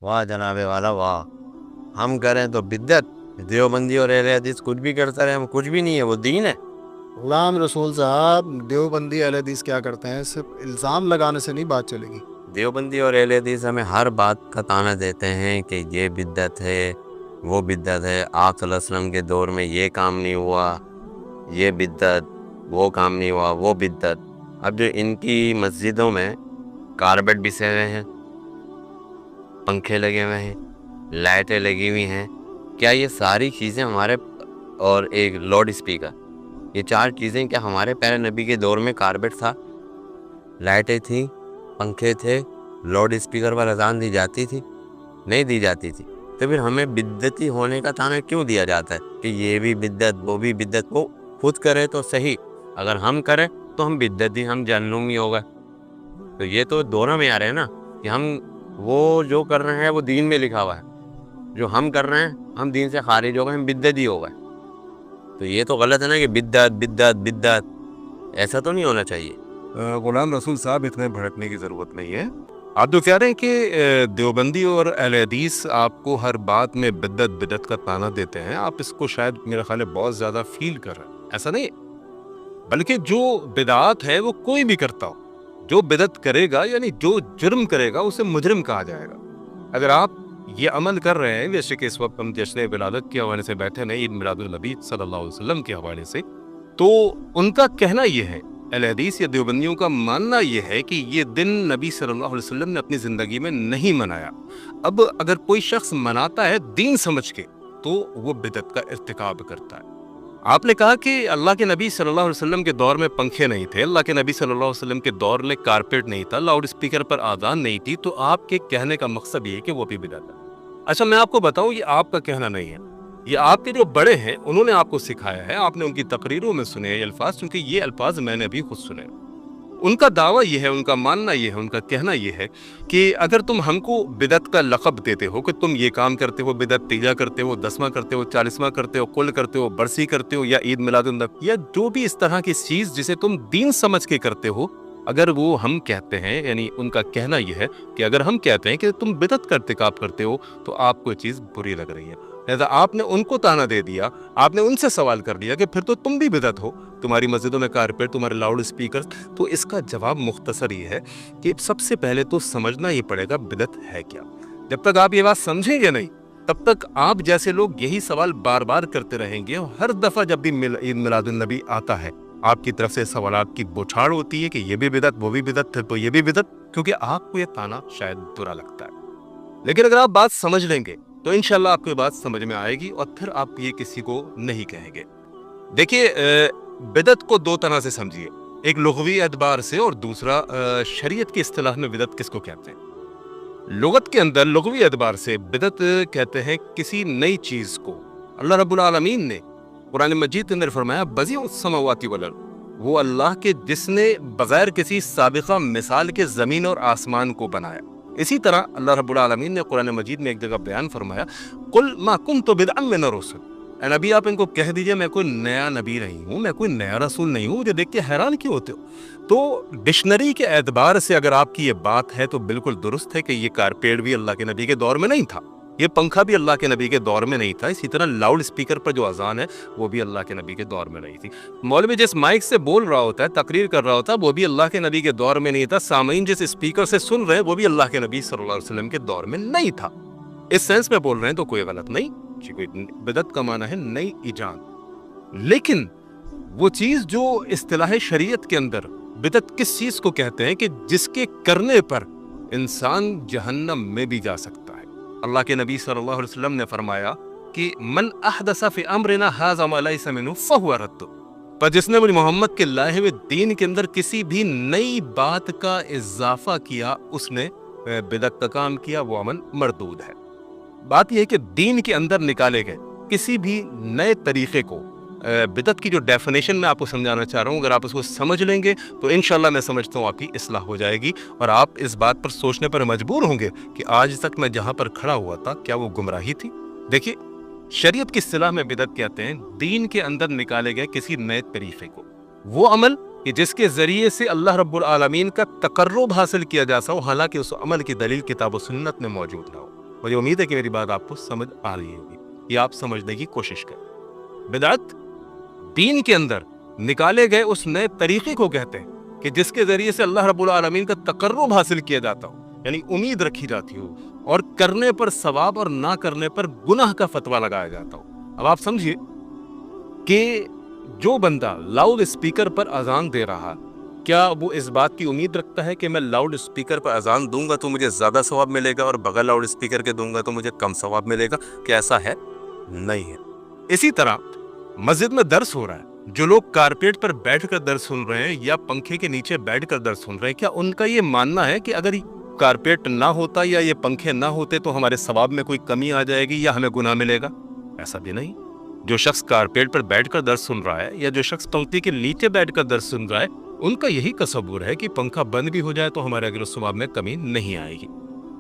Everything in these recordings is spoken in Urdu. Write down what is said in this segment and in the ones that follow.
واہ جناب والا واہ. ہم کریں تو بدعت. دیوبندی اور اہل حدیث کچھ بھی کرتا رہے, ہم کچھ بھی نہیں ہے, وہ دین ہے. غلام رسول صاحب، دیوبندی اہل حدیث کیا کرتے ہیں؟ صرف الزام لگانے سے نہیں بات چلے گی. دیوبندی اور اہل حدیث ہمیں ہر بات کا طعنہ دیتے ہیں کہ یہ بدعت ہے, وہ بدعت ہے, آپ صلی اللہ علیہ وسلم کے دور میں یہ کام نہیں ہوا, یہ بدعت, وہ کام نہیں ہوا, وہ بدعت. اب جو ان کی مسجدوں میں کارپیٹ بچھے ہوئے ہیں, پنکھے لگے ہوئے ہیں, لائٹیں لگی ہوئی ہیں, کیا یہ ساری چیزیں ہمارے, اور ایک لاؤڈ اسپیکر, یہ 4 چیزیں کیا ہمارے پیارے نبی کے دور میں کارپیٹ تھا, لائٹیں تھیں, پنکھے تھے, لاؤڈ اسپیکر پر اذان دی جاتی تھی؟ نہیں دی جاتی تھی. تو پھر ہمیں بدعتی ہونے کا طعنہ کیوں دیا جاتا ہے کہ یہ بھی بدعت, وہ بھی بدعت؟ وہ خود کرے تو صحیح, اگر ہم کریں تو ہم بدعتی, ہم جہنمی ہو گئے. تو یہ تو دونوں میں آ رہے ہیں نا کہ ہم وہ جو کر رہے ہیں وہ دین میں لکھا ہوا ہے, جو ہم کر رہے ہیں ہم دین سے خارج ہو گئے, ہم بدعتی ہو گئے. تو یہ تو غلط ہے نا کہ بدعت بدعت بدعت, ایسا تو نہیں ہونا چاہیے. غلام رسول صاحب اتنے بھڑکنے کی ضرورت نہیں ہے. آپ جو کہہ رہے ہیں کہ دیوبندی اور اہل حدیث آپ کو ہر بات میں بدعت بدعت کا طعنہ دیتے ہیں, آپ اس کو شاید میرا خیال ہے بہت زیادہ فیل کر رہے ہیں. ایسا نہیں ہے, بلکہ جو بدعات ہے وہ کوئی بھی کرتا ہو, جو بدعت کرے گا یعنی جو جرم کرے گا اسے مجرم کہا جائے گا. اگر آپ یہ عمل کر رہے ہیں, جیسے کہ اس وقت ہم جشن ولادت کے حوالے سے بیٹھے ہیں, عید میلاد النبی صلی اللہ علیہ وسلم کے حوالے سے, تو ان کا کہنا یہ ہے, اہل حدیث یا دیوبندیوں کا ماننا یہ ہے کہ یہ دن نبی صلی اللہ علیہ وسلم نے اپنی زندگی میں نہیں منایا. اب اگر کوئی شخص مناتا ہے دین سمجھ کے تو وہ بدعت کا ارتکاب کرتا ہے. آپ نے کہا کہ اللہ کے نبی صلی اللہ علیہ وسلم کے دور میں پنکھے نہیں تھے, اللہ کے نبی صلی اللہ علیہ وسلم کے دور میں کارپیٹ نہیں تھا, لاؤڈ اسپیکر پر آذان نہیں تھی, تو آپ کے کہنے کا مقصد یہ ہے کہ وہ بھی بدعت ہے. اچھا میں آپ کو بتاؤں, یہ آپ کا کہنا نہیں ہے, یہ آپ کے جو بڑے ہیں انہوں نے آپ کو سکھایا ہے, آپ نے ان کی تقریروں میں سنے یہ الفاظ, کیونکہ یہ الفاظ میں نے بھی خود سنے. ان کا دعویٰ یہ ہے, ان کا ماننا یہ ہے, ان کا کہنا یہ ہے کہ اگر تم ہم کو بدعت کا لقب دیتے ہو کہ تم یہ کام کرتے ہو, بدعت تیجا کرتے ہو, 10واں کرتے ہو, 40واں کرتے ہو, کل کرتے ہو, برسی کرتے ہو, یا عید میلاد النبی, یا جو بھی اس طرح کی چیز جسے تم دین سمجھ کے کرتے ہو, اگر وہ ہم کہتے ہیں, یعنی ان کا کہنا یہ ہے کہ اگر ہم کہتے ہیں کہ تم بدعت کا ارتکاب کرتے ہو تو آپ کو یہ چیز بری لگ رہی ہے. لہذا آپ نے ان کو طعنہ دے دیا, آپ نے ان سے سوال کر لیا کہ پھر تو تم بھی بدعت ہو, تمہاری مسجدوں میں کارپیٹ, تمہارے لاؤڈ اسپیکر. تو اس کا جواب مختصر یہ ہے کہ سب سے پہلے تو سمجھنا یہ پڑے گا بدعت ہے کیا. جب تک آپ یہ بات سمجھیں گے نہیں, تب تک آپ جیسے لوگ یہی سوال بار بار کرتے رہیں گے, اور ہر دفعہ جب بھی عید میلاد النبی آتا ہے آپ کی طرف سے سوالات کی بوچھاڑ ہوتی ہے کہ یہ بھی بدعت, وہ بھی بدعت, پھر تو یہ بھی بدعت, کیونکہ آپ کو یہ طعنہ شاید برا لگتا ہے. لیکن اگر آپ بات سمجھ لیں گے تو انشاءاللہ آپ کو یہ بات سمجھ میں آئے گی, اور پھر آپ یہ کسی کو نہیں کہیں گے. دیکھیے, بدعت کو 2 طرح سے سمجھیے, ایک لغوی اعتبار سے اور دوسرا شریعت کی اصطلاح میں بدعت کس کو کہتے ہیں. لغت کے اندر لغوی اعتبار سے بدعت کہتے ہیں کسی نئی چیز کو. اللہ رب العالمین نے قرآن مجید کے اندر فرمایا بدیع السماوات والارض, وہ اللہ کے جس نے بغیر کسی سابقہ مثال کے زمین اور آسمان کو بنایا. اسی طرح اللہ رب العالمین نے قرآن مجید میں ایک جگہ بیان فرمایا, قل ما کنت بدعا من الرسل, اے نبی آپ ان کو کہہ دیجئے میں کوئی نیا نبی نہیں ہوں, میں کوئی نیا رسول نہیں ہوں, مجھے دیکھ کے حیران کیوں ہوتے ہو. تو ڈکشنری کے اعتبار سے اگر آپ کی یہ بات ہے تو بالکل درست ہے کہ یہ کارپیٹ بھی اللہ کے نبی کے دور میں نہیں تھا, یہ پنکھا بھی اللہ کے نبی کے دور میں نہیں تھا, اسی طرح لاؤڈ اسپیکر پر جو اذان ہے وہ بھی اللہ کے نبی کے دور میں نہیں تھی. مولوی جس مائک سے بول رہا ہوتا ہے, تقریر کر رہا ہوتا ہے, وہ بھی اللہ کے نبی کے دور میں نہیں تھا. سامعین جس اسپیکر سے سن رہے ہیں وہ بھی اللہ کے نبی صلی اللہ علیہ وسلم کے دور میں نہیں تھا. اس سینس میں بول رہے ہیں تو کوئی غلط نہیں, بدعت کا معنی ہے نئی ایجاد. لیکن وہ چیز جو اصطلاح شریعت کے اندر بدعت کس چیز کو کہتے ہیں کہ جس کے کرنے پر انسان جہنم میں بھی جا سکتا ہے. اللہ کے نبی صلی اللہ علیہ وسلم نے فرمایا کہ من احدث فی امرنا ھذا ما لیس منہ فہو رد, پر جس نے محمد کے لائے ہوئے دین کے اندر کسی بھی نئی بات کا اضافہ کیا, اس نے بدعت کا کام کیا, وہ عمل مردود ہے. بات یہ ہے کہ دین کے اندر نکالے گئے کسی بھی نئے طریقے کو, بدعت کی جو ڈیفینیشن میں آپ کو سمجھانا چاہ رہا ہوں, اگر آپ اس کو سمجھ لیں گے تو انشاءاللہ میں سمجھتا ہوں آپ کی اصلاح ہو جائے گی, اور آپ اس بات پر سوچنے پر مجبور ہوں گے کہ آج تک میں جہاں پر کھڑا ہوا تھا کیا وہ گمراہی تھی. دیکھیے, شریعت کی اصطلاح میں بدعت کہتے ہیں دین کے اندر نکالے گئے کسی نئے طریقے کو, وہ عمل کہ جس کے ذریعے سے اللہ رب العالمین کا تقرب حاصل کیا جا سکے, حالانکہ اس عمل کی دلیل کتاب و سنت میں موجود نہ ہو. مجھے امید ہے کہ میری بات آپ کو سمجھ آ رہی ہوگی، یہ آپ سمجھنے کی کوشش کریں۔ بدعت دین کے اندر نکالے گئے اس نئے طریقے کو کہتے ہیں کہ جس کے ذریعے سے اللہ رب العالمین کا تقرب حاصل کیا جاتا ہو، یعنی امید رکھی جاتی ہو، اور کرنے پر ثواب اور نہ کرنے پر گناہ کا فتویٰ لگایا جاتا ہو۔ اب آپ سمجھیے کہ جو بندہ لاؤڈ اسپیکر پر اذان دے رہا، کیا وہ اس بات کی امید رکھتا ہے کہ میں لاؤڈ اسپیکر پر اذان دوں گا تو مجھے زیادہ ثواب ملے گا اور بغیر لاؤڈ اسپیکر کے دوں گا تو مجھے کم ثواب ملے گا؟ کیا ایسا ہے؟ نہیں ہے۔ اسی طرح مسجد میں درس ہو رہا ہے، جو لوگ کارپیٹ پر بیٹھ کر درس سن رہے ہیں یا پنکھے کے نیچے بیٹھ کر درس سن رہے ہیں، کیا ان کا یہ ماننا ہے کہ اگر کارپیٹ نہ ہوتا یا یہ پنکھے نہ ہوتے تو ہمارے ثواب میں کوئی کمی آ جائے گی یا ہمیں گناہ ملے گا؟ ایسا بھی نہیں۔ جو شخص کارپیٹ پر بیٹھ کر درس سن رہا ہے یا جو شخص پنکھے کے نیچے بیٹھ کر درس سن رہا ہے، ان کا یہی تصور ہے کہ پنکھا بند بھی ہو جائے تو ہمارے اجر و ثواب میں کمی نہیں آئے گی۔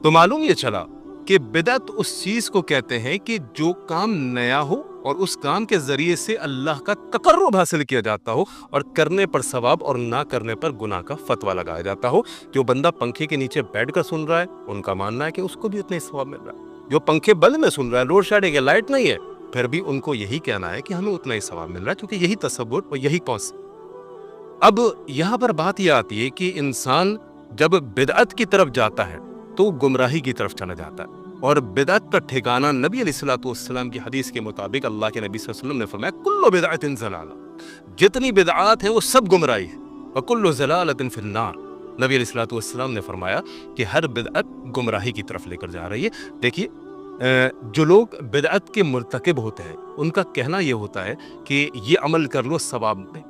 تو معلوم یہ چلا کہ بدعت اس چیز کو کہتے ہیں کہ جو کام نیا ہو اور اس کام کے ذریعے سے اللہ کا تقرب حاصل کیا جاتا ہو، اور کرنے پر ثواب اور نہ کرنے پر گناہ کا فتویٰ لگایا جاتا ہو۔ جو بندہ پنکھے کے نیچے بیٹھ کر سن رہا ہے، ان کا ماننا ہے کہ اس کو بھی اتنا ہی ثواب مل رہا ہے۔ جو پنکھے بند میں سن رہا ہے، لوڈ شیڈنگ ہے، لائٹ نہیں ہے، پھر بھی ان کو یہی کہنا ہے کہ ہمیں اتنا ہی ثواب مل رہا ہے، کیونکہ یہی تصور اور یہی پاس۔ اب یہاں پر بات یہ آتی ہے کہ انسان جب بدعت کی طرف جاتا ہے تو گمراہی کی طرف چلا جاتا ہے، اور بدعت کا ٹھکانہ نبی علیہ الصلوۃ والسلام کی حدیث کے مطابق اللہ کے نبی صلی اللہ علیہ وسلم نے فرمایا کل بدعت ضلالہ، جتنی بدعات ہیں وہ سب گمراہی ہے، وکل ضلالۃ فی النار۔ نبی علیہ الصلوۃ والسلام نے فرمایا کہ ہر بدعت گمراہی کی طرف لے کر جا رہی ہے۔ دیکھیے جو لوگ بدعت کے مرتکب ہوتے ہیں ان کا کہنا یہ ہوتا ہے کہ یہ عمل کر لو ثواب ملے،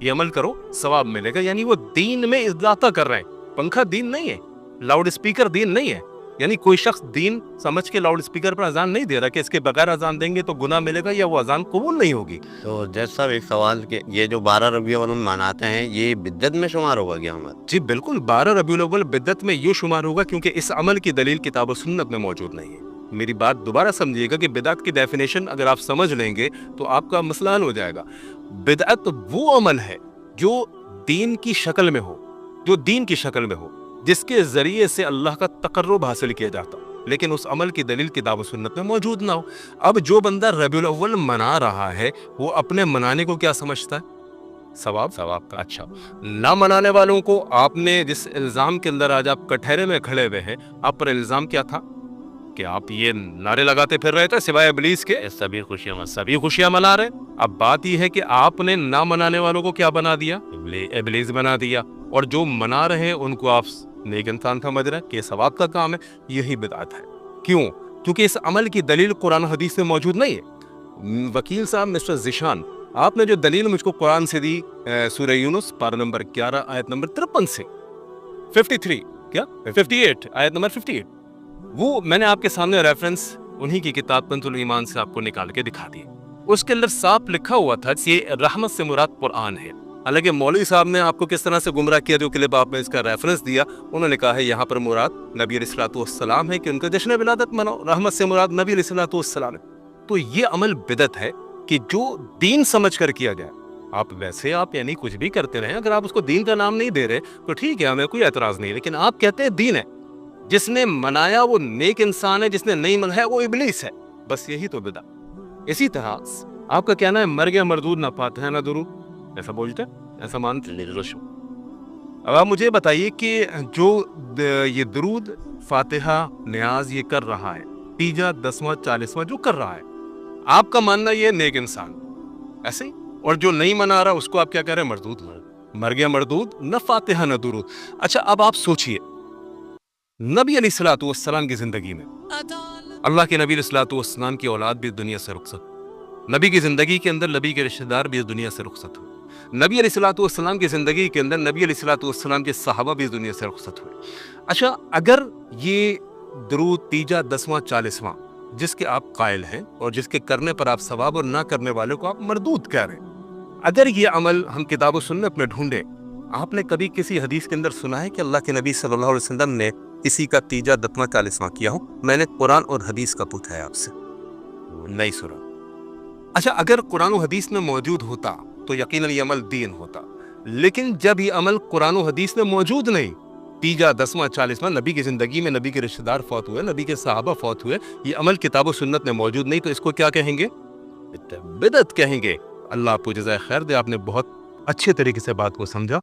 یہ عمل کرو ثواب ملے گا، یعنی وہ دین میں اضافہ کر رہے ہیں۔ پنکھا دین نہیں ہے، لاؤڈ اسپیکر دین نہیں ہے، یعنی کوئی شخص دین سمجھ کے لاؤڈ اسپیکر پر اذان نہیں دے رہا کہ اس کے بغیر اذان دیں گے تو گناہ ملے گا یا وہ اذان قبول نہیں ہوگی۔ تو جیسا ایک سوال کہ یہ جو 12 ربیع الاول مناتے ہیں یہ بدعت میں شمار ہوگا کیا ہمارا؟ جی بالکل، 12 ربیع الاول بدعت میں یوں شمار ہوگا کیونکہ اس عمل کی دلیل کتاب و سنت میں موجود نہیں ہے۔ میری بات دوبارہ سمجھیے گا کہ بدعت کی ڈیفینیشن اگر آپ سمجھ لیں گے تو آپ کا مسئلہ حل ہو جائے گا۔ بدعت وہ عمل ہے جو دین کی شکل میں ہو، جو دین کی شکل میں ہو، جس کے ذریعے سے اللہ کا تقرب حاصل کیا جاتا ہو، لیکن اس عمل کی دلیل کتاب و سنت میں موجود نہ ہو۔ اب جو بندہ ربیع الاول منا رہا ہے وہ اپنے منانے کو کیا سمجھتا ہے؟ ثواب کا۔ اچھا، نہ منانے والوں کو آپ نے جس الزام کے اندر آج آپ کٹہرے میں کھڑے ہوئے ہیں، آپ پر الزام کیا تھا کہ آپ یہ نعرے لگاتے پھر رہے تھے سوائے ابلیس کے سبھی خوشیاں منا رہے۔ اب بات یہ ہے کہ آپ نے نہ منانے والوں کو کیا بنا دیا؟ ابلیس بنا دیا، اور جو منا رہے ہیں ان کو آپ نیک انسان سمجھ رہے ہیں کہ ثواب کا کام ہے۔ یہی بدعت ہے۔ کیوں؟ کیونکہ اس عمل کی دلیل قرآن حدیث میں موجود نہیں ہے۔ وکیل صاحب مسٹر ذیشان، آپ نے جو دلیل مجھ کو قرآن سے دی سورہ یونس پارہ نمبر 11 آیت نمبر 53 سے 58 آیت نمبر 58، وہ میں نے آپ کے سامنے ریفرنس انہی کی کتاب کنز الایمان سے آپ کو نکال کے دکھا دی۔ اس کے اندر صاف لکھا ہوا تھا کہ رحمت سے مراد قرآن ہے۔ حالانکہ مولوی صاحب نے آپ کو کس طرح سے گمراہ کیا، جو کلپ آپ نے اس کا ریفرنس دیا، انہوں نے کہا ہے یہاں پر مراد نبی علیہ الصلوۃ والسلام ہے کہ ان کا جشن ولادت مناؤ، رحمت سے مراد نبی علیہ الصلوۃ والسلام ہے۔ تو یہ عمل بدعت ہے کہ جو دین سمجھ کر کیا جائے۔ آپ ویسے آپ یعنی کچھ بھی کرتے رہیں، اگر آپ اس کو دین کا نام نہیں دے رہے تو ٹھیک ہے، ہمیں کوئی اعتراض نہیں، لیکن آپ کہتے ہیں دین ہے، جس نے منایا وہ نیک انسان ہے، جس نے نہیں منایا وہ ابلیس ہے، بس یہی تو بدعت۔ اسی طرح آپ کا کہنا ہے مر گیا مردود نہ فاتحہ نہ درود، ایسا بولتے ہیں، ایسا مانتے ہیں؟ اب آپ مجھے بتائیے کہ جو یہ درود فاتحہ نیاز یہ کر رہا ہے، تیجا 10واں 40واں جو کر رہا ہے، آپ کا ماننا یہ نیک انسان ایسے ہی، اور جو نہیں منا رہا اس کو آپ کیا کہہ رہے ہیں؟ مردود، مر گیا مردود، نہ فاتحہ نہ درود۔ اچھا اب آپ سوچئے نبی علیہ الصلوۃ والسلام کی زندگی میں اللہ کے نبی علیہ الصلوۃ والسلام کی اولاد بھی دنیا سے رخصت، نبی کی زندگی کے اندر نبی کے رشتہ دار بھی اس دنیا سے رخصت ہوئے، نبی علیہ الصلوۃ والسلام کی زندگی کے اندر نبی علیہ الصلوۃ والسلام کے صحابہ بھی اس دنیا سے رخصت ہوئے۔ اچھا اگر یہ درود تیجا 10واں 40واں جس کے آپ قائل ہیں اور جس کے کرنے پر آپ ثواب اور نہ کرنے والوں کو آپ مردود کہہ رہے ہیں، اگر یہ عمل ہم کتاب و سنت میں ڈھونڈیں، آپ نے کبھی کسی حدیث کے اندر سنا ہے کہ اللہ کے نبی صلی اللہ علیہ وسلم نے کسی کا تیجا 10واں 40واں کیا ہو؟ میں نے قرآن اور حدیث کا پوچھا ہے آپ سے، نہیں سنا۔ اچھا اگر قرآن و حدیث میں موجود ہوتا تو یقیناً یہ عمل دین ہوتا، لیکن جب یہ عمل قرآن و حدیث میں موجود نہیں تیجا 10واں 40واں نبی کی زندگی میں نبی کے رشتہ دار فوت ہوئے, نبی کے صحابہ فوت ہوئے, یہ عمل کتاب و سنت میں موجود نہیں, تو اس کو کیا کہیں گے؟ بدعت کہیں گے. اللہ آپ کو جزائے خیر دے, آپ نے بہت اچھے طریقے سے بات کو سمجھا.